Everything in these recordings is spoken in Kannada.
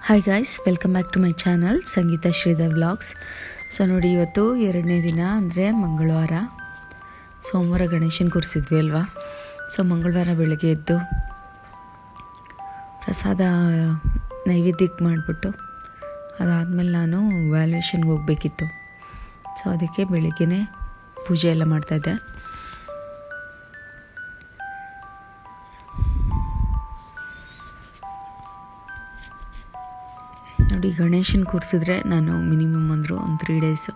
Hi guys, welcome back to my channel Sangeetha Sridhar vlogs. So ನೋಡಿ, ಇವತ್ತು 2ನೇ ದಿನ ಅಂದರೆ ಮಂಗಳವಾರ. ಸೋಮವಾರ ಗಣೇಶನ ಕೂರಿಸಿದ್ವಿ ಅಲ್ವಾ. ಸೊ ಮಂಗಳವಾರ ಬೆಳಗ್ಗೆ ಎದ್ದು ಪ್ರಸಾದ ನೈವೇದ್ಯಕ್ಕೆ ಮಾಡಿಬಿಟ್ಟು ಅದಾದಮೇಲೆ ನಾನು ವ್ಯಾಲ್ಯೂಯೇಷನ್ಗೆ ಹೋಗಬೇಕಿತ್ತು. ಸೊ ಅದಕ್ಕೆ ಬೆಳಗ್ಗೆನೇ ಪೂಜೆ ಎಲ್ಲ ಮಾಡ್ತಾಯಿದ್ದೆ. ನೋಡಿ, ಗಣೇಶನ ಕೂರಿಸಿದ್ರೆ ನಾನು ಮಿನಿಮಮ್ ಅಂದರು ಒಂದು 3 ಡೇಸು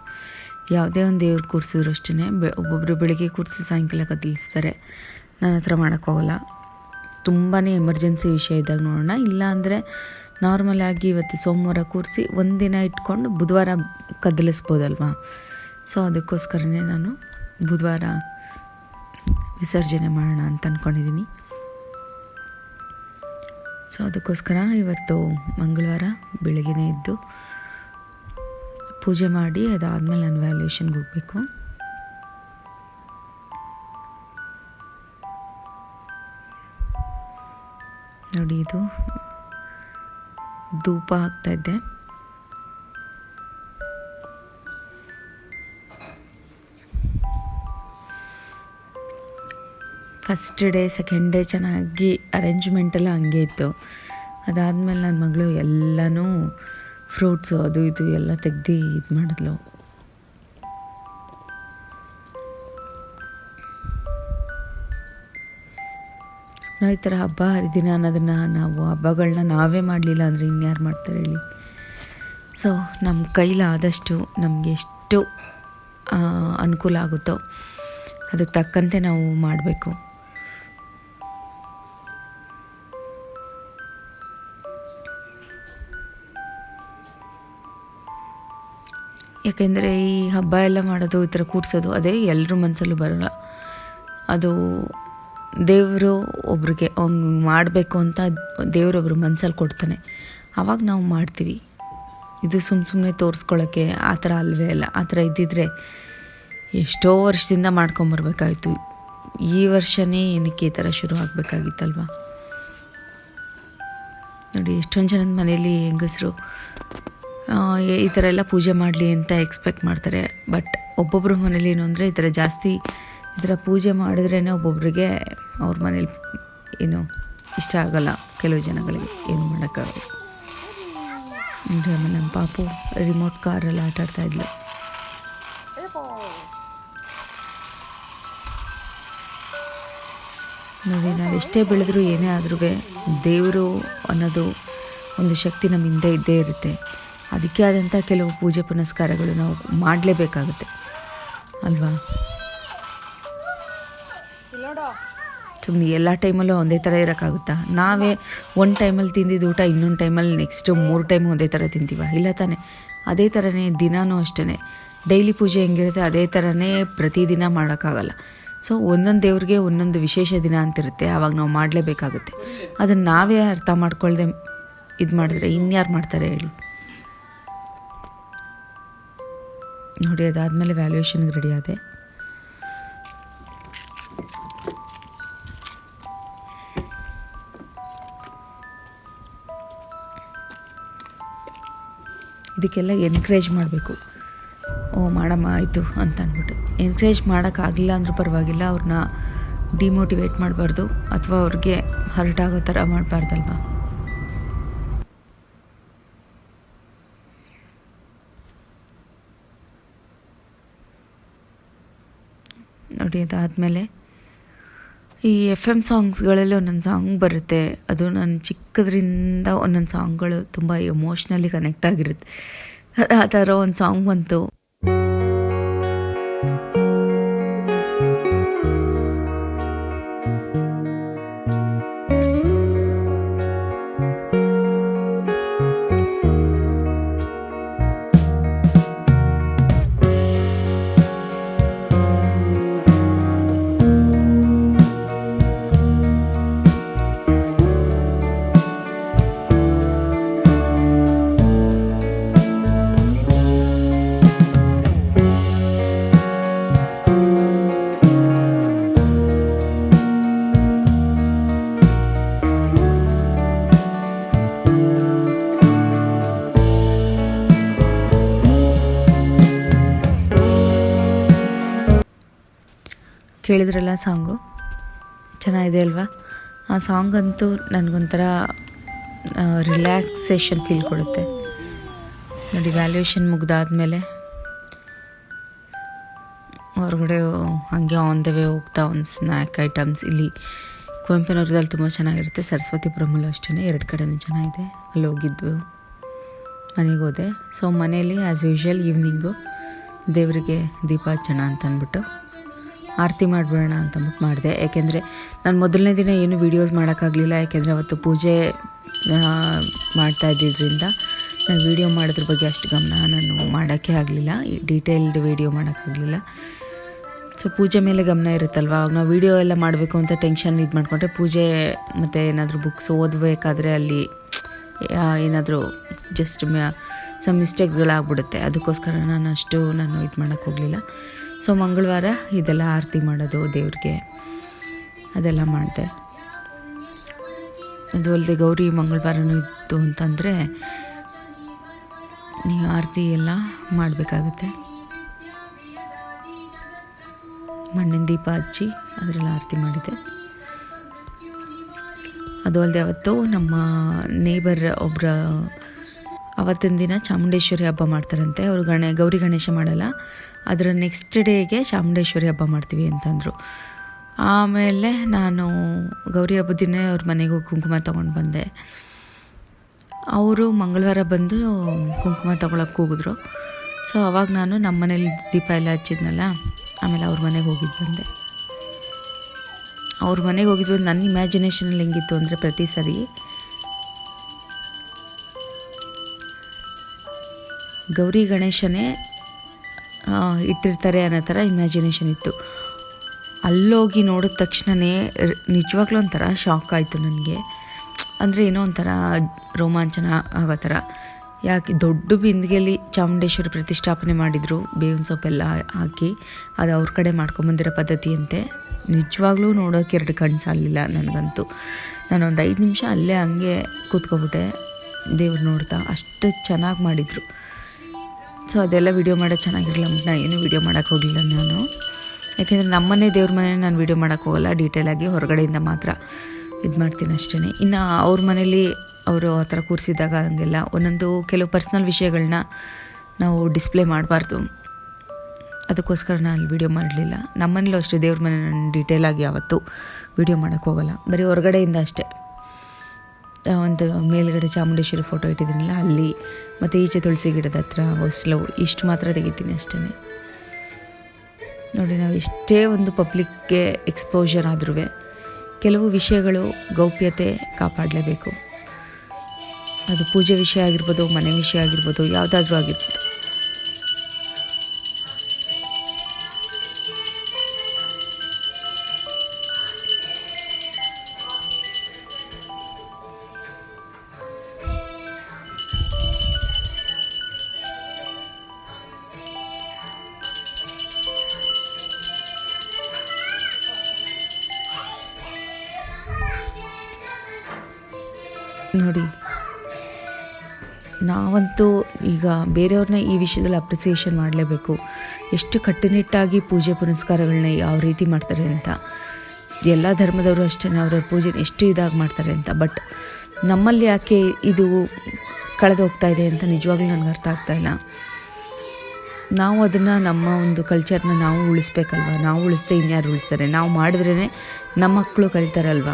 ಯಾವುದೇ ಒಂದು ದೇವ್ರು ಕೂರಿಸಿದ್ರು ಅಷ್ಟೇ. ಒಬ್ಬೊಬ್ಬರು ಬೆಳಿಗ್ಗೆ ಕೂರಿಸಿ ಸಾಯಂಕಾಲ ಕದಲಿಸ್ತಾರೆ. ನನ್ನ ಹತ್ರ ಮಾಡೋಕ್ಕೋಗಲ್ಲ. ತುಂಬಾ ಎಮರ್ಜೆನ್ಸಿ ವಿಷಯ ಇದ್ದಾಗ ನೋಡೋಣ. ಇಲ್ಲ ಅಂದರೆ ನಾರ್ಮಲಾಗಿ ಇವತ್ತು ಸೋಮವಾರ ಕೂರಿಸಿ ಒಂದಿನ ಇಟ್ಕೊಂಡು ಬುಧವಾರ ಕದಲಿಸ್ಬೋದಲ್ವಾ. ಸೊ ಅದಕ್ಕೋಸ್ಕರನೇ ನಾನು ಬುಧವಾರ ವಿಸರ್ಜನೆ ಮಾಡೋಣ ಅಂತ ಅಂದ್ಕೊಂಡಿದ್ದೀನಿ. ಸೊ ಅದಕ್ಕೋಸ್ಕರ ಇವತ್ತು ಮಂಗಳವಾರ ಬೆಳಗ್ಗೆನೇ ಎದ್ದು ಪೂಜೆ ಮಾಡಿ ಅದಾದಮೇಲೆ ನಾನು ವ್ಯಾಲ್ಯೂಯೇಷನ್ಗೆ ಹೋಗಬೇಕು. ನೋಡಿ, ಇದು ಧೂಪ ಹಾಕ್ತಾಯಿದ್ದೆ. ಫಸ್ಟ್ ಡೇ ಸೆಕೆಂಡ್ ಡೇ ಚೆನ್ನಾಗಿ ಅರೇಂಜ್ಮೆಂಟೆಲ್ಲ ಹಂಗೆ ಇತ್ತು. ಅದಾದಮೇಲೆ ನನ್ನ ಮಗಳು ಎಲ್ಲನೂ ಫ್ರೂಟ್ಸು ಅದು ಇದು ಎಲ್ಲ ತೆಗ್ದು ಇದು ಮಾಡಿದ್ಲು. ನಾವು ಈ ಥರ ಹಬ್ಬ ಹರಿದಿನ ಅನ್ನೋದನ್ನು ನಾವು ಹಬ್ಬಗಳನ್ನ ನಾವೇ ಮಾಡಲಿಲ್ಲ ಅಂದರೆ ಇನ್ಯಾರು ಮಾಡ್ತಾರೆ ಹೇಳಿ. ಸೊ ನಮ್ಮ ಕೈಲಾದಷ್ಟು ನಮಗೆ ಎಷ್ಟು ಅನುಕೂಲ ಆಗುತ್ತೋ ಅದಕ್ಕೆ ತಕ್ಕಂತೆ ನಾವು ಮಾಡಬೇಕು. ಯಾಕೆಂದರೆ ಈ ಹಬ್ಬ ಎಲ್ಲ ಮಾಡೋದು, ಈ ಥರ ಕೂರಿಸೋದು ಅದೇ ಎಲ್ಲರ ಮನಸ್ಸಲ್ಲೂ ಬರೋಲ್ಲ. ಅದು ದೇವರು ಒಬ್ರಿಗೆ ಮಾಡಬೇಕು ಅಂತ ದೇವರೊಬ್ರು ಮನಸ್ಸಲ್ಲಿ ಕೊಡ್ತಾನೆ, ಆವಾಗ ನಾವು ಮಾಡ್ತೀವಿ. ಇದು ಸುಮ್ಮನೆ ತೋರಿಸ್ಕೊಳ್ಳೋಕ್ಕೆ ಆ ಥರ ಅಲ್ವೇ ಅಲ್ಲ. ಆ ಥರ ಇದ್ದಿದ್ರೆ ಎಷ್ಟೋ ವರ್ಷದಿಂದ ಮಾಡ್ಕೊಂಬರ್ಬೇಕಾಯ್ತು. ಈ ವರ್ಷವೇ ಏನಕ್ಕೆ ಈ ಥರ ಶುರು ಆಗಬೇಕಾಗಿತ್ತಲ್ವ. ನೋಡಿ, ಎಷ್ಟೊಂದು ಜನದ ಮನೇಲಿ ಹೆಂಗಸರು ಈ ಥರ ಎಲ್ಲ ಪೂಜೆ ಮಾಡಲಿ ಅಂತ ಎಕ್ಸ್ಪೆಕ್ಟ್ ಮಾಡ್ತಾರೆ. ಬಟ್ ಒಬ್ಬೊಬ್ಬರ ಮನೇಲಿ ಏನು ಅಂದರೆ ಈ ಥರ ಜಾಸ್ತಿ ಈ ಥರ ಪೂಜೆ ಮಾಡಿದ್ರೇ ಒಬ್ಬೊಬ್ಬರಿಗೆ ಅವ್ರ ಮನೇಲಿ ಏನು ಇಷ್ಟ ಆಗೋಲ್ಲ. ಕೆಲವು ಜನಗಳಿಗೆ ಏನು ಮಾಡೋಕ್ಕಾಗಲ್ಲ. ನೋಡಿ, ಆಮೇಲೆ ನಮ್ಮ ಪಾಪು ರಿಮೋಟ್ ಕಾರಲ್ಲಿ ಆಟಾಡ್ತಾಯಿದ್ಲು. ನೋಡಿ, ನಾವು ಎಷ್ಟೇ ಬೆಳೆದ್ರೂ ಏನೇ ಆದ್ರೂ ದೇವರು ಅನ್ನೋದು ಒಂದು ಶಕ್ತಿ ನಮ್ಮ ಹಿಂದೆ ಇದ್ದೇ ಇರುತ್ತೆ. ಅದಕ್ಕೆ ಆದಂಥ ಕೆಲವು ಪೂಜೆ ಪುನಸ್ಕಾರಗಳು ನಾವು ಮಾಡಲೇಬೇಕಾಗುತ್ತೆ ಅಲ್ವಾ. ಸುಮ್ಮನೆ ಎಲ್ಲ ಟೈಮಲ್ಲೂ ಒಂದೇ ಥರ ಇರೋಕ್ಕಾಗುತ್ತಾ? ನಾವೇ ಒಂದು ಟೈಮಲ್ಲಿ ತಿಂದಿದ್ದು ಊಟ ಇನ್ನೊಂದು ಟೈಮಲ್ಲಿ ನೆಕ್ಸ್ಟು 3 ಟೈಮ್ ಒಂದೇ ಥರ ತಿಂತೀವ? ಇಲ್ಲ ತಾನೆ. ಅದೇ ಥರನೇ ದಿನಾನೂ ಅಷ್ಟೇ. ಡೈಲಿ ಪೂಜೆ ಹೆಂಗಿರುತ್ತೆ ಅದೇ ಥರನೇ ಪ್ರತಿದಿನ ಮಾಡೋಕ್ಕಾಗಲ್ಲ. ಸೊ ಒಂದೊಂದು ದೇವ್ರಿಗೆ ಒಂದೊಂದು ವಿಶೇಷ ದಿನ ಅಂತಿರುತ್ತೆ, ಆವಾಗ ನಾವು ಮಾಡಲೇಬೇಕಾಗುತ್ತೆ. ಅದನ್ನು ನಾವೇ ಅರ್ಥ ಮಾಡ್ಕೊಳ್ದೆ ಇದು ಮಾಡಿದ್ರೆ ಇನ್ಯಾರು ಮಾಡ್ತಾರೆ ಹೇಳಿ. ನೋಡಿ, ಅದಾದಮೇಲೆ ವ್ಯಾಲ್ಯೂಯೇಷನ್ಗೆ ರೆಡಿ ಆದೆ. ಇದಕ್ಕೆಲ್ಲ ಎನ್ಕರೇಜ್ ಮಾಡಬೇಕು. ಮಾಡಮ್ಮ ಆಯಿತು ಅಂತ ಅಂದ್ಬಿಟ್ಟು ಎನ್ಕರೇಜ್ ಮಾಡೋಕ್ಕಾಗಲಿಲ್ಲ ಅಂದರೂ ಪರವಾಗಿಲ್ಲ. ಅವ್ರನ್ನ ಡಿಮೋಟಿವೇಟ್ ಮಾಡಬಾರ್ದು ಅಥವಾ ಅವ್ರಿಗೆ ಹರ್ಟ್ ಆಗೋ ಥರ ಮಾಡಬಾರ್ದಲ್ವ. ನೋಡಿ, ಅದಾದಮೇಲೆ ಈ FM ಸಾಂಗ್ಸ್ಗಳಲ್ಲಿ ಒಂದೊಂದು ಸಾಂಗ್ ಬರುತ್ತೆ. ಅದು ನಾನು ಚಿಕ್ಕದ್ರಿಂದ ಒಂದೊಂದು ಸಾಂಗ್ಗಳು ತುಂಬ ಎಮೋಷ್ನಲಿ ಕನೆಕ್ಟ್ ಆಗಿರುತ್ತೆ. ಆ ಥರ ಒಂದು ಸಾಂಗ್ ಬಂತು. ಕೇಳಿದ್ರಲ್ಲ ಸಾಂಗು, ಚೆನ್ನಾಗಿದೆ ಅಲ್ವಾ? ಆ ಸಾಂಗ್ ಅಂತೂ ನನಗೊಂಥರ ರಿಲ್ಯಾಕ್ಸೇಷನ್ ಫೀಲ್ ಕೊಡುತ್ತೆ ನೋಡಿ. ವ್ಯಾಲ್ಯೂಯೇಷನ್ ಮುಗ್ದಾದ್ಮೇಲೆ ಹೊರಗಡೆ ಹಾಗೆ ಆನ್ ದ ವೇ ಹೋಗ್ತಾ ಒಂದು ಸ್ನ್ಯಾಕ್ ಐಟಮ್ಸ್, ಇಲ್ಲಿ ಕುವೆಂಪುನಗರದಲ್ಲಿ ತುಂಬ ಚೆನ್ನಾಗಿರುತ್ತೆ. ಸರಸ್ವತಿಪುರಮಲ್ಲೂ ಅಷ್ಟೇ, 2 ಕಡೆನೂ ಚೆನ್ನಾಗಿದೆ. ಅಲ್ಲಿ ಹೋಗಿದ್ವು, ಮನೆಗೆ ಹೋದೆ. ಸೊ ಮನೇಲಿ ಆ್ಯಸ್ ಯೂಶ್ವಲ್ ಈವ್ನಿಂಗು ದೇವರಿಗೆ ದೀಪ ಹಚ್ಚೋಣ ಅಂತ ಅಂದ್ಬಿಟ್ಟು ಆರತಿ ಮಾಡಿಬಿಡೋಣ ಅಂತಂದ್ಬಿಟ್ಟು ಮಾಡಿದೆ. ಯಾಕೆಂದರೆ ನಾನು ಮೊದಲನೇ ದಿನ ಏನು ವೀಡಿಯೋಸ್ ಮಾಡೋಕ್ಕಾಗಲಿಲ್ಲ, ಯಾಕೆಂದರೆ ಅವತ್ತು ಪೂಜೆ ಮಾಡ್ತಾ ಇದ್ದಿದ್ದರಿಂದ ನಾನು ವೀಡಿಯೋ ಮಾಡೋದ್ರ ಬಗ್ಗೆ ಅಷ್ಟು ಗಮನ ನಾನು ಮಾಡೋಕ್ಕೆ ಆಗಲಿಲ್ಲ, ಡೀಟೇಲ್ಡ್ ವೀಡಿಯೋ ಮಾಡೋಕ್ಕಾಗಲಿಲ್ಲ. ಸೊ ಪೂಜೆ ಮೇಲೆ ಗಮನ ಇರುತ್ತಲ್ವ, ಅವಾಗ ನಾವು ವೀಡಿಯೋ ಎಲ್ಲ ಮಾಡಬೇಕು ಅಂತ ಟೆನ್ಷನ್ ಇದು ಮಾಡಿಕೊಂಡ್ರೆ ಪೂಜೆ ಮತ್ತು ಏನಾದರೂ ಬುಕ್ಸ್ ಓದಬೇಕಾದ್ರೆ ಅಲ್ಲಿ ಏನಾದರೂ ಜಸ್ಟ್ ಸಮ್ ಮಿಸ್ಟೇಕ್ಗಳಾಗ್ಬಿಡುತ್ತೆ. ಅದಕ್ಕೋಸ್ಕರ ನಾನು ಇದು ಮಾಡೋಕ್ಕೆ ಹೋಗಲಿಲ್ಲ. ಸೊ ಮಂಗಳವಾರ ಇದೆಲ್ಲ ಆರತಿ ಮಾಡೋದು ದೇವ್ರಿಗೆ ಅದೆಲ್ಲ ಮಾಡಿದೆ. ಅದು ಅಲ್ಲದೆ ಗೌರಿ ಮಂಗಳವಾರನೂ ಇತ್ತು ಅಂತಂದರೆ ನೀವು ಆರತಿ ಎಲ್ಲ ಮಾಡಬೇಕಾಗುತ್ತೆ. ಮಣ್ಣಿನ ದೀಪ ಹಚ್ಚಿ ಅದರಲ್ಲಿ ಆರತಿ ಮಾಡಿದೆ. ಅದು ಅಲ್ಲದೆ ಅವತ್ತು ನಮ್ಮ ನೇಬರ್ ಒಬ್ಬರ ಅವತ್ತಿನ ದಿನ ಚಾಮುಂಡೇಶ್ವರಿ ಹಬ್ಬ ಮಾಡ್ತಾರಂತೆ. ಅವರು ಗೌರಿ ಗಣೇಶ ಮಾಡಲ್ಲ, ಅದರ ನೆಕ್ಸ್ಟ್ ಡೇಗೆ ಚಾಮುಂಡೇಶ್ವರಿ ಹಬ್ಬ ಮಾಡ್ತೀವಿ ಅಂತಂದರು. ಆಮೇಲೆ ನಾನು ಗೌರಿ ಹಬ್ಬದ ದಿನ ಅವ್ರ ಮನೆಗೆ ಹೋಗಿ ಕುಂಕುಮ ತೊಗೊಂಡು ಬಂದೆ. ಅವರು ಮಂಗಳವಾರ ಬಂದು ಕುಂಕುಮ ತೊಗೊಳಕ್ಕೆ ಹೋಗಿದ್ರು. ಸೊ ಅವಾಗ ನಾನು ನಮ್ಮ ಮನೇಲಿ ದೀಪ ಎಲ್ಲ ಹಚ್ಚಿದ್ನಲ್ಲ, ಆಮೇಲೆ ಅವ್ರ ಮನೆಗೆ ಹೋಗಿದ್ದು ಬಂದೆ. ಅವ್ರ ಮನೆಗೆ ಹೋಗಿದ್ದು ನನ್ನ ಇಮ್ಯಾಜಿನೇಷನಲ್ಲಿ ಹೆಂಗಿತ್ತು ಅಂದರೆ, ಪ್ರತಿ ಸರಿ ಗೌರಿ ಗಣೇಶನೇ ಇಟ್ಟಿರ್ತಾರೆ ಅನ್ನೋ ಥರ ಇಮ್ಯಾಜಿನೇಷನ್ ಇತ್ತು. ಅಲ್ಲೋಗಿ ನೋಡಿದ ತಕ್ಷಣವೇ ನಿಜವಾಗ್ಲೂ ಒಂಥರ ಶಾಕ್ ಆಯಿತು ನನಗೆ. ಅಂದರೆ ಏನೋ ಒಂಥರ ರೋಮಾಂಚನ ಆಗೋ ಥರ. ಯಾಕೆ ದೊಡ್ಡ ಬಿಂದಿಗೆಯಲ್ಲಿ ಚಾಮುಂಡೇಶ್ವರಿ ಪ್ರತಿಷ್ಠಾಪನೆ ಮಾಡಿದರು, ಬೇವಿನ ಸೊಪ್ಪೆಲ್ಲ ಹಾಕಿ. ಅದು ಅವ್ರ ಕಡೆ ಮಾಡ್ಕೊಂಬಂದಿರೋ ಪದ್ಧತಿಯಂತೆ. ನಿಜವಾಗ್ಲೂ ನೋಡೋಕೆ 2 ಕಣ್ಣು ಸಾಲಿಲ್ಲ ನನಗಂತೂ. ನಾನೊಂದು 5 ನಿಮಿಷ ಅಲ್ಲೇ ಹಂಗೆ ಕೂತ್ಕೊಬಿಟ್ಟೆ ದೇವ್ರು ನೋಡ್ತಾ, ಅಷ್ಟು ಚೆನ್ನಾಗಿ ಮಾಡಿದರು. ಸೊ ಅದೆಲ್ಲ ವೀಡಿಯೋ ಮಾಡೋದು ಚೆನ್ನಾಗಿರಲಿಲ್ಲ ಅಂದ್ಬಿಟ್ಟು ನಾನು ಏನೂ ವೀಡಿಯೋ ಮಾಡೋಕ್ಕೆ ಹೋಗಲಿಲ್ಲ ನಾನು. ಯಾಕೆಂದರೆ ನಮ್ಮನೆ ದೇವ್ರ ಮನೆ ನಾನು ವೀಡಿಯೋ ಮಾಡೋಕ್ಕೆ ಹೋಗಲ್ಲ, ಡೀಟೇಲಾಗಿ ಹೊರಗಡೆಯಿಂದ ಮಾತ್ರ ಇದು ಮಾಡ್ತೀನಿ ಅಷ್ಟೇ. ಇನ್ನು ಅವ್ರ ಮನೇಲಿ ಅವರು ಆ ಥರ ಕೂರಿಸಿದಾಗ ಹಂಗೆಲ್ಲ ಒಂದೊಂದು ಕೆಲವು ಪರ್ಸ್ನಲ್ ವಿಷಯಗಳನ್ನ ನಾವು ಡಿಸ್ಪ್ಲೇ ಮಾಡಬಾರ್ದು, ಅದಕ್ಕೋಸ್ಕರ ನಾನು ಅಲ್ಲಿ ವೀಡಿಯೋ ಮಾಡಲಿಲ್ಲ. ನಮ್ಮನೇಲೂ ಅಷ್ಟೇ ದೇವ್ರ ಮನೆ ನಾನು ಡೀಟೇಲಾಗಿ ಯಾವತ್ತೂ ವೀಡಿಯೋ ಮಾಡೋಕ್ಕೆ ಹೋಗಲ್ಲ, ಬರೀ ಹೊರಗಡೆಯಿಂದ ಅಷ್ಟೇ. ಒಂದು ಮೇಲ್ಗಡೆ ಚಾಮುಂಡೇಶ್ವರಿ ಫೋಟೋ ಇಟ್ಟಿದ್ದೀನಲ್ಲ ಅಲ್ಲಿ, ಮತ್ತು ಈಚೆ ತುಳಸಿ ಗಿಡದ ಹತ್ರ ಹೊಸಲು, ಇಷ್ಟು ಮಾತ್ರ ತೆಗಿತೀನಿ ಅಷ್ಟೇ. ನೋಡಿ, ನಾವು ಎಷ್ಟೇ ಒಂದು ಪಬ್ಲಿಕ್ಗೆ ಎಕ್ಸ್ಪೋಜರ್ ಆದ್ರೂ ಕೆಲವು ವಿಷಯಗಳು ಗೌಪ್ಯತೆ ಕಾಪಾಡಲೇಬೇಕು. ಅದು ಪೂಜೆ ವಿಷಯ ಆಗಿರ್ಬೋದು, ಮನೆ ವಿಷಯ ಆಗಿರ್ಬೋದು, ಯಾವುದಾದ್ರೂ ಆಗಿರ್ಬೋದು. ನೋಡಿ, ನಾವಂತೂ ಈಗ ಬೇರೆಯವ್ರನ್ನ ಈ ವಿಷಯದಲ್ಲಿ ಅಪ್ರಿಸಿಯೇಷನ್ ಮಾಡಲೇಬೇಕು. ಎಷ್ಟು ಕಟ್ಟುನಿಟ್ಟಾಗಿ ಪೂಜೆ ಪುನಸ್ಕಾರಗಳನ್ನ ಯಾವ ರೀತಿ ಮಾಡ್ತಾರೆ ಅಂತ. ಎಲ್ಲ ಧರ್ಮದವರು ಅಷ್ಟೇ ಅವರ ಪೂಜೆ ಎಷ್ಟು ಇದಾಗಿ ಮಾಡ್ತಾರೆ ಅಂತ. ಬಟ್ ನಮ್ಮಲ್ಲಿ ಯಾಕೆ ಇದು ಕಳೆದು ಹೋಗ್ತಾ ಇದೆ ಅಂತ ನಿಜವಾಗ್ಲೂ ನನಗೆ ಅರ್ಥ ಆಗ್ತಾಯಿಲ್ಲ. ನಾವು ಅದನ್ನು ನಮ್ಮ ಒಂದು ಕಲ್ಚರ್ನ ನಾವು ಉಳಿಸ್ಬೇಕಲ್ವ. ನಾವು ಉಳಿಸ್ದೆ ಇನ್ಯಾರು ಉಳಿಸ್ತಾರೆ? ನಾವು ಮಾಡಿದ್ರೇ ನಮ್ಮ ಮಕ್ಕಳು ಕಲಿತಾರಲ್ವ.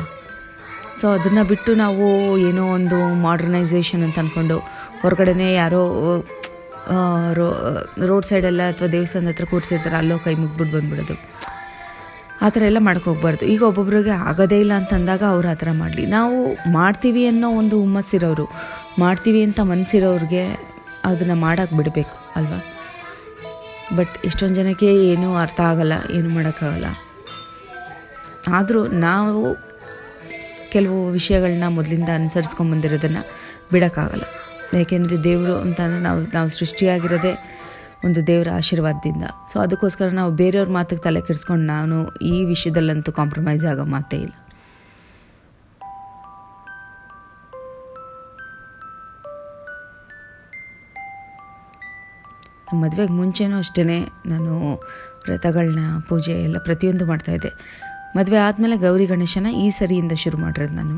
ಸೊ ಅದನ್ನು ಬಿಟ್ಟು ನಾವು ಏನೋ ಒಂದು ಮಾಡ್ರನೈಸೇಷನ್ ಅಂತ ಅಂದ್ಕೊಂಡು ಹೊರಗಡೆನೇ ಯಾರೋ ರೋಡ್ ಸೈಡೆಲ್ಲ ಅಥವಾ ದೇವಸ್ಥಾನದ ಹತ್ರ ಕೂರಿಸಿರ್ತಾರೆ, ಅಲ್ಲೋ ಕೈ ಮುಗ್ಬಿಟ್ಟು ಬಂದುಬಿಡೋದು. ಆ ಥರ ಎಲ್ಲ ಮಾಡೋಕ್ಕೋಗ್ಬಾರ್ದು. ಈಗ ಒಬ್ಬೊಬ್ರಿಗೆ ಆಗೋದೇ ಇಲ್ಲ ಅಂತಂದಾಗ ಅವ್ರು ಆ ಥರ ಮಾಡಲಿ. ನಾವು ಮಾಡ್ತೀವಿ ಅನ್ನೋ ಒಂದು ಹುಮ್ಮಸ್ಸಿರೋರು, ಮಾಡ್ತೀವಿ ಅಂತ ಮನಸ್ಸಿರೋರಿಗೆ ಅದನ್ನು ಮಾಡೋಕ್ಕೆ ಬಿಡಬೇಕು ಅಲ್ವಾ. ಬಟ್ ಎಷ್ಟೊಂದು ಜನಕ್ಕೆ ಏನೂ ಅರ್ಥ ಆಗಲ್ಲ, ಏನೂ ಮಾಡೋಕ್ಕಾಗಲ್ಲ. ಆದರೂ ನಾವು ಕೆಲವು ವಿಷಯಗಳನ್ನ ಮೊದಲಿಂದ ಅನುಸರಿಸ್ಕೊಂಬಂದಿರೋದನ್ನು ಬಿಡೋಕ್ಕಾಗಲ್ಲ. ಏಕೆಂದರೆ ದೇವರು ಅಂತಂದರೆ ನಾವು ಸೃಷ್ಟಿಯಾಗಿರೋದೇ ಒಂದು ದೇವರ ಆಶೀರ್ವಾದದಿಂದ. ಸೊ ಅದಕ್ಕೋಸ್ಕರ ನಾವು ಬೇರೆಯವ್ರ ಮಾತಿಗೆ ತಲೆ ಕೆಡಿಸ್ಕೊಂಡು ನಾನು ಈ ವಿಷಯದಲ್ಲಂತೂ ಕಾಂಪ್ರಮೈಸ್ ಆಗೋ ಮಾತೇ ಇಲ್ಲ. ನಮ್ಮ ಮದುವೆಗೆ ಮುಂಚೆನೂ ಅಷ್ಟೇ ನಾನು ವ್ರತಗಳನ್ನ ಪೂಜೆ ಎಲ್ಲ ಪ್ರತಿಯೊಂದು ಮಾಡ್ತಾಯಿದ್ದೆ. ಮದುವೆ ಆದಮೇಲೆ ಗೌರಿ ಗಣೇಶನ ಈ ಸರಿಯಿಂದ ಶುರು ಮಾಡಿರೋದು ನಾನು.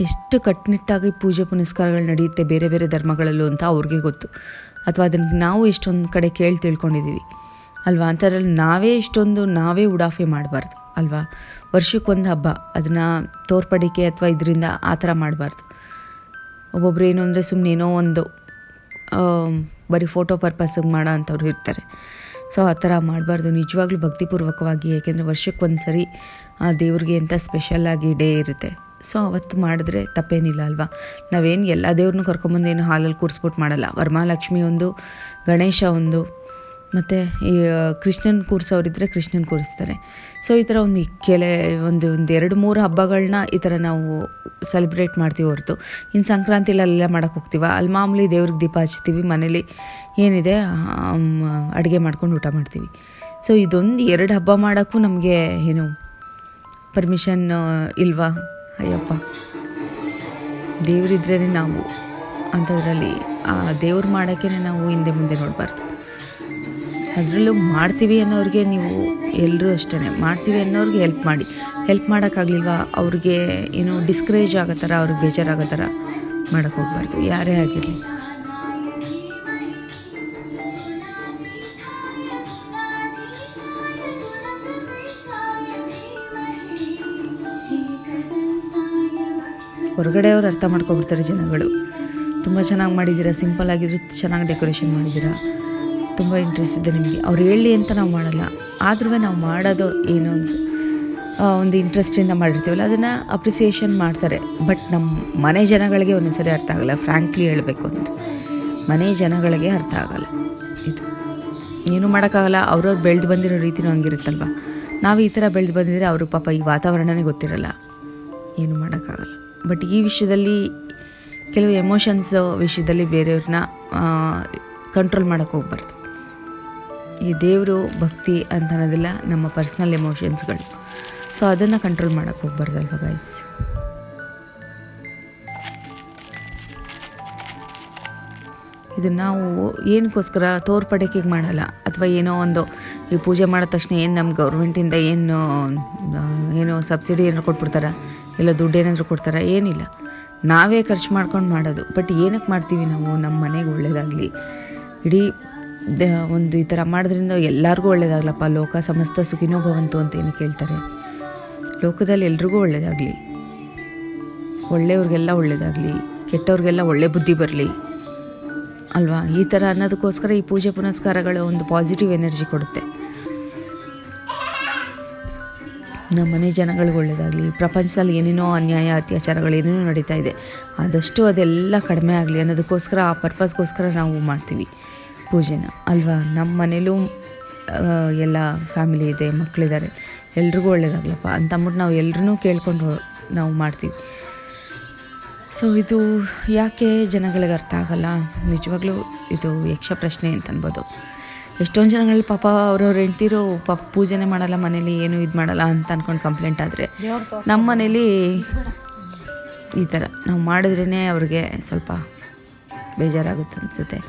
ಎಷ್ಟು ಕಟ್ಟುನಿಟ್ಟಾಗಿ ಪೂಜೆ ಪುನಸ್ಕಾರಗಳು ನಡೆಯುತ್ತೆ ಬೇರೆ ಬೇರೆ ಧರ್ಮಗಳಲ್ಲೂ ಅಂತ ಅವ್ರಿಗೆ ಗೊತ್ತು, ಅಥವಾ ಅದನ್ನು ನಾವು ಎಷ್ಟೊಂದು ಕಡೆ ಕೇಳಿ ತಿಳ್ಕೊಂಡಿದ್ದೀವಿ ಅಲ್ವಾ. ಅಂಥದ್ರಲ್ಲಿ ನಾವೇ ಉಡಾಫೆ ಮಾಡಬಾರ್ದು ಅಲ್ವಾ. ವರ್ಷಕ್ಕೊಂದು ಹಬ್ಬ, ಅದನ್ನು ತೋರ್ಪಡಿಕೆ ಅಥವಾ ಇದರಿಂದ ಆ ಥರ ಮಾಡಬಾರ್ದು. ಒಬ್ಬೊಬ್ರು ಏನು ಅಂದರೆ ಸುಮ್ಮನೆ ಏನೋ ಒಂದು ಬರೀ ಫೋಟೋ ಪರ್ಪಸ್ಸಿಗೆ ಮಾಡೋ ಅಂಥವ್ರು ಇರ್ತಾರೆ. ಸೊ ಆ ಥರ ಮಾಡಬಾರ್ದು, ನಿಜವಾಗ್ಲೂ ಭಕ್ತಿಪೂರ್ವಕವಾಗಿ. ಏಕೆಂದರೆ ವರ್ಷಕ್ಕೊಂದು ಸರಿ ಆ ದೇವ್ರಿಗೆ ಅಂತ ಸ್ಪೆಷಲ್ಲಾಗಿ ಡೇ ಇರುತ್ತೆ. ಸೊ ಅವತ್ತು ಮಾಡಿದ್ರೆ ತಪ್ಪೇನಿಲ್ಲ ಅಲ್ವಾ. ನಾವೇನು ಎಲ್ಲ ದೇವ್ರನ್ನೂ ಕರ್ಕೊಂಬಂದೇನು ಹಾಲಲ್ಲಿ ಕೂರಿಸ್ಬಿಟ್ಟು ಮಾಡಲ್ಲ. ವರಮಹಾಲಕ್ಷ್ಮಿ ಒಂದು, ಗಣೇಶ ಒಂದು, ಮತ್ತು ಈ ಕೃಷ್ಣನ ಕೂರಿಸೋರಿದ್ದರೆ ಕೃಷ್ಣನ ಕೂರಿಸ್ತಾರೆ. ಸೊ ಈ ಥರ ಒಂದು 2-3 ಹಬ್ಬಗಳನ್ನ ಈ ಥರ ನಾವು ಸೆಲೆಬ್ರೇಟ್ ಮಾಡ್ತೀವಿ ಹೊರತು ಇನ್ನು ಸಂಕ್ರಾಂತಿಲೆಲ್ಲ ಮಾಡೋಕ್ಕೆ ಹೋಗ್ತೀವ. ಅಲ್ಲಿ ಮಾಮೂಲಿ ದೇವ್ರಿಗೆ ದೀಪ ಹಚ್ತೀವಿ, ಮನೇಲಿ ಏನಿದೆ ಅಡುಗೆ ಮಾಡ್ಕೊಂಡು ಊಟ ಮಾಡ್ತೀವಿ. ಸೊ ಇದೊಂದು 2 ಹಬ್ಬ ಮಾಡೋಕ್ಕೂ ನಮಗೆ ಏನು ಪರ್ಮಿಷನ್ ಇಲ್ವಾ? ಅಯ್ಯಪ್ಪ, ದೇವರಿದ್ರೇ ನಾವು ಅಂಥದ್ರಲ್ಲಿ ಆ ದೇವ್ರು ಮಾಡೋಕ್ಕೇ ನಾವು ಹಿಂದೆ ಮುಂದೆ ನೋಡಬಾರ್ದು. ಅದರಲ್ಲೂ ಮಾಡ್ತೀವಿ ಅನ್ನೋರಿಗೆ ನೀವು ಎಲ್ಲರೂ ಅಷ್ಟೇ ಮಾಡ್ತೀವಿ ಅನ್ನೋರಿಗೆ ಹೆಲ್ಪ್ ಮಾಡೋಕ್ಕಾಗಲಿಲ್ವಾ ಅವ್ರಿಗೆ ಏನೋ ಡಿಸ್ಕರೇಜ್ ಆಗೋ ಥರ, ಅವ್ರಿಗೆ ಬೇಜಾರಾಗೋ ಥರ ಮಾಡೋಕ್ಕೆ ಹೋಗ್ಬಾರ್ದು, ಯಾರೇ ಆಗಿರಲಿ. ಹೊರಗಡೆ ಅವ್ರು ಅರ್ಥ ಮಾಡ್ಕೊಬಿಡ್ತಾರೆ ಜನಗಳು. ತುಂಬ ಚೆನ್ನಾಗಿ ಮಾಡಿದ್ದೀರಾ, ಸಿಂಪಲ್ ಆಗಿದ್ರು ಚೆನ್ನಾಗಿ ಡೆಕೋರೇಷನ್ ಮಾಡಿದ್ದೀರಾ, ತುಂಬ ಇಂಟ್ರೆಸ್ಟ್ ಇದೆ ನಿಮಗೆ, ಅವ್ರು ಹೇಳಿ ಅಂತ ನಾವು ಮಾಡಲ್ಲ. ಆದ್ರೂ ನಾವು ಮಾಡೋದು ಏನೋ ಒಂದು ಇಂಟ್ರೆಸ್ಟಿಂದ ಮಾಡಿರ್ತೀವಲ್ಲ, ಅದನ್ನು ಅಪ್ರಿಸಿಯೇಷನ್ ಮಾಡ್ತಾರೆ. ಬಟ್ ನಮ್ಮ ಮನೆ ಜನಗಳಿಗೆ ಒಂದೊಂದ್ಸರಿ ಅರ್ಥ ಆಗೋಲ್ಲ. ಫ್ರ್ಯಾಂಕ್ಲಿ ಹೇಳಬೇಕು ಅಂದರೆ ಮನೆ ಜನಗಳಿಗೆ ಅರ್ಥ ಆಗೋಲ್ಲ. ಇದು ಏನೂ ಮಾಡೋಕ್ಕಾಗಲ್ಲ. ಅವ್ರವ್ರು ಬೆಳೆದು ಬಂದಿರೋ ರೀತಿನೂ ಹಂಗಿರುತ್ತಲ್ವ. ನಾವು ಈ ಥರ ಬೆಳೆದು ಬಂದಿದ್ರೆ ಅವ್ರಿಗೆ ಪಾಪ ಈ ವಾತಾವರಣನೇ ಗೊತ್ತಿರಲ್ಲ, ಏನೂ ಮಾಡೋಕ್ಕಾಗಲ್ಲ. ಬಟ್ ಈ ವಿಷಯದಲ್ಲಿ ಕೆಲವು ಎಮೋಷನ್ಸ್ ವಿಷಯದಲ್ಲಿ ಬೇರೆಯವ್ರನ್ನ ಕಂಟ್ರೋಲ್ ಮಾಡೋಕ್ಕೆ ಹೋಗ್ಬಾರ್ದು. ಈ ದೇವರು ಭಕ್ತಿ ಅಂತ ಅನ್ನೋದಿಲ್ಲ, ನಮ್ಮ ಪರ್ಸ್ನಲ್ ಎಮೋಷನ್ಸ್ಗಳು. ಸೊ ಅದನ್ನು ಕಂಟ್ರೋಲ್ ಮಾಡೋಕ್ಕೆ ಹೋಗ್ಬಾರ್ದಲ್ವ ಗೈಸ್. ಇದು ನಾವು ಏನಕ್ಕೋಸ್ಕರ ತೋರ್ಪಡಿಕೆಗೆ ಮಾಡಲ್ಲ, ಅಥವಾ ಏನೋ ಒಂದು ಈ ಪೂಜೆ ಮಾಡಿದ ತಕ್ಷಣ ಏನು ನಮ್ಮ ಗೌರ್ಮೆಂಟಿಂದ ಏನೋ ಸಬ್ಸಿಡಿ ಏನಾದ್ರು ಕೊಟ್ಬಿಡ್ತಾರ, ಇಲ್ಲ ದುಡ್ಡು ಏನಾದರೂ ಕೊಡ್ತಾರ, ಏನಿಲ್ಲ, ನಾವೇ ಖರ್ಚು ಮಾಡ್ಕೊಂಡು ಮಾಡೋದು. ಬಟ್ ಏನಕ್ಕೆ ಮಾಡ್ತೀವಿ ನಾವು? ನಮ್ಮ ಮನೆಗೆ ಒಳ್ಳೆಯದಾಗಲಿ, ಇಡೀ ಒಂದು ಈ ಥರ ಮಾಡೋದ್ರಿಂದ ಎಲ್ಲರಿಗೂ ಒಳ್ಳೆಯದಾಗಲಪ್ಪ. ಲೋಕ ಸಮಸ್ತ ಸುಖಿನೋ ಭವಂತು ಅಂತ ಏನು ಕೇಳ್ತಾರೆ. ಲೋಕದಲ್ಲಿ ಎಲ್ರಿಗೂ ಒಳ್ಳೆಯದಾಗಲಿ, ಒಳ್ಳೆಯವ್ರಿಗೆಲ್ಲ ಒಳ್ಳೆಯದಾಗಲಿ, ಕೆಟ್ಟವ್ರಿಗೆಲ್ಲ ಒಳ್ಳೆ ಬುದ್ಧಿ ಬರಲಿ ಅಲ್ವಾ. ಈ ಥರ ಅನ್ನೋದಕ್ಕೋಸ್ಕರ ಈ ಪೂಜೆ ಪುನಸ್ಕಾರಗಳು ಒಂದು ಪಾಸಿಟಿವ್ ಎನರ್ಜಿ ಕೊಡುತ್ತೆ. ನಮ್ಮ ಮನೆ ಜನಗಳಿಗೆ ಒಳ್ಳೆಯದಾಗಲಿ, ಪ್ರಪಂಚದಲ್ಲಿ ಏನೇನೋ ಅನ್ಯಾಯ ಅತ್ಯಾಚಾರಗಳು ಏನೇನೋ ನಡೀತಾ ಇದೆ, ಆದಷ್ಟು ಅದೆಲ್ಲ ಕಡಿಮೆ ಆಗಲಿ ಅನ್ನೋದಕ್ಕೋಸ್ಕರ, ಆ ಪರ್ಪಸ್ಗೋಸ್ಕರ ನಾವು ಮಾಡ್ತೀವಿ ಪೂಜೆನ ಅಲ್ವಾ. ನಮ್ಮ ಮನೇಲೂ ಎಲ್ಲ ಫ್ಯಾಮಿಲಿ ಇದೆ, ಮಕ್ಕಳಿದ್ದಾರೆ, ಎಲ್ರಿಗೂ ಒಳ್ಳೆಯದಾಗಲಪ್ಪ ಅಂತಂದ್ಬಿಟ್ಟು ನಾವು ಎಲ್ಲರೂ ಕೇಳ್ಕೊಂಡು ನಾವು ಮಾಡ್ತೀವಿ. ಸೊ ಇದು ಯಾಕೆ ಜನಗಳಿಗೆ ಅರ್ಥ ಆಗಲ್ಲ? ನಿಜವಾಗ್ಲೂ ಇದು ಯಕ್ಷ ಪ್ರಶ್ನೆ ಅಂತ ಅನ್ಬೋದು. ಎಷ್ಟೊಂದು ಜನಗಳು ಪಾಪ ಅವ್ರವ್ರ ಹೆಂಡ್ತಿರು ಪಾಪ ಪೂಜೆನೇ ಮಾಡಲ್ಲ, ಮನೇಲಿ ಏನು ಇದು ಮಾಡಲ್ಲ ಅಂತ ಅಂದ್ಕೊಂಡು ಕಂಪ್ಲೇಂಟ್ ಆದರೆ, ನಮ್ಮ ಮನೇಲಿ ಈ ಥರ ನಾವು ಮಾಡಿದ್ರೇ ಅವ್ರಿಗೆ ಸ್ವಲ್ಪ ಬೇಜಾರಾಗುತ್ತೆ ಅನಿಸುತ್ತೆ.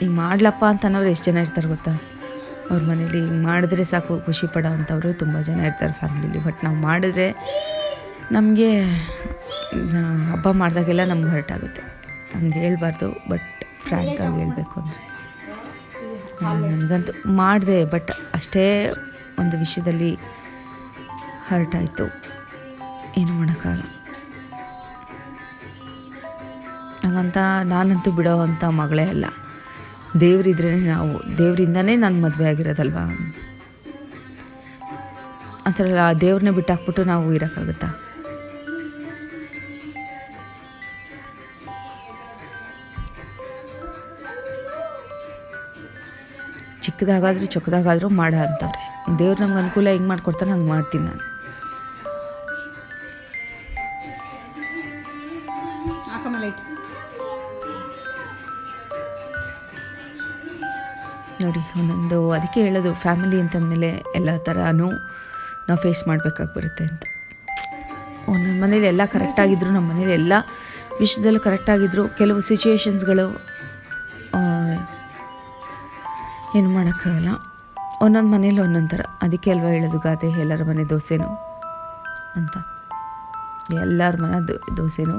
ಈಗ ಮಾಡ್ಲಪ್ಪ ಅಂತ ಅನ್ನೋರು ಎಷ್ಟು ಜನ ಇರ್ತಾರೆ ಗೊತ್ತಾ? ಅವ್ರ ಮನೇಲಿ ಹಿಂಗೆ ಮಾಡಿದ್ರೆ ಸಾಕು ಖುಷಿ ಪಡೋ ಅಂಥವ್ರು ತುಂಬ ಜನ ಇರ್ತಾರೆ ಫ್ಯಾಮಿಲೀಲಿ. ಬಟ್ ನಾವು ಮಾಡಿದ್ರೆ ನಮಗೆ ಹಬ್ಬ ಮಾಡಿದಾಗೆಲ್ಲ ನಮ್ಗೆ ಹರ್ಟ್ ಆಗುತ್ತೆ. ಹಂಗೆ ಹೇಳ್ಬಾರ್ದು, ಬಟ್ ಫ್ರ್ಯಾಂಕಾಗಿ ಹೇಳಬೇಕು ಅಂದರೆ ನನಗಂತೂ ಮಾಡಿದೆ, ಬಟ್ ಅಷ್ಟೇ ಒಂದು ವಿಷಯದಲ್ಲಿ ಹರ್ಟ್ ಆಯಿತು, ಏನು ಮಾಡೋಕ್ಕಾಗಲ್ಲ. ಹಾಗಂತ ನಾನಂತೂ ಬಿಡೋ ಅಂಥ ಮಗಳೇ ಅಲ್ಲ. ದೇವರಿದ್ರೇ ನಾವು, ದೇವರಿಂದನೇ ನಾನು ಮದುವೆ ಆಗಿರೋದಲ್ವ. ಆ ಥರ ಆ ದೇವ್ರನ್ನೇ ಬಿಟ್ಟಾಕ್ಬಿಟ್ಟು ನಾವು ಇರೋಕ್ಕಾಗುತ್ತಾ? ಚಿಕ್ಕದಾಗಾದರೂ ಚೊಕ್ಕದಾಗಾದರೂ ಮಾಡೋ ಅಂಥವ್ರೆ. ದೇವ್ರು ನಮ್ಗೆ ಅನುಕೂಲ ಹೆಂಗೆ ಮಾಡ್ಕೊಡ್ತಾನೆ ಹಂಗೆ ಮಾಡ್ತೀನಿ ನಾನು. ನೋಡಿ ಒಂದೊಂದು, ಅದಕ್ಕೆ ಹೇಳೋದು ಫ್ಯಾಮಿಲಿ ಅಂತಂದಮೇಲೆ ಎಲ್ಲ ಥರನೂ ನಾವು ಫೇಸ್ ಮಾಡಬೇಕಾಗಿ ಬರುತ್ತೆ ಅಂತ. ಒಂದೊಂದು ಮನೇಲಿ ಎಲ್ಲ ಕರೆಕ್ಟಾಗಿದ್ದರು, ನಮ್ಮ ಮನೇಲಿ ಎಲ್ಲ ವಿಷಯದಲ್ಲೂ ಕರೆಕ್ಟಾಗಿದ್ದರು. ಕೆಲವು ಸಿಚುವೇಶನ್ಸ್ಗಳು ಏನು ಮಾಡೋಕ್ಕಾಗಲ್ಲ. ಒಂದೊಂದು ಮನೇಲಿ ಒಂದೊಂದು ಥರ. ಅದಕ್ಕೆ ಅಲ್ವಾ ಹೇಳೋದು ಗಾದೆ, ಎಲ್ಲರ ಮನೆ ದೋಸೆನೋ ಅಂತ. ಎಲ್ಲರ ಮನೆ ದೋಸೆನೋ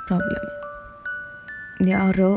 ಪ್ರಾಬ್ಲಮ್. ಯಾರೋ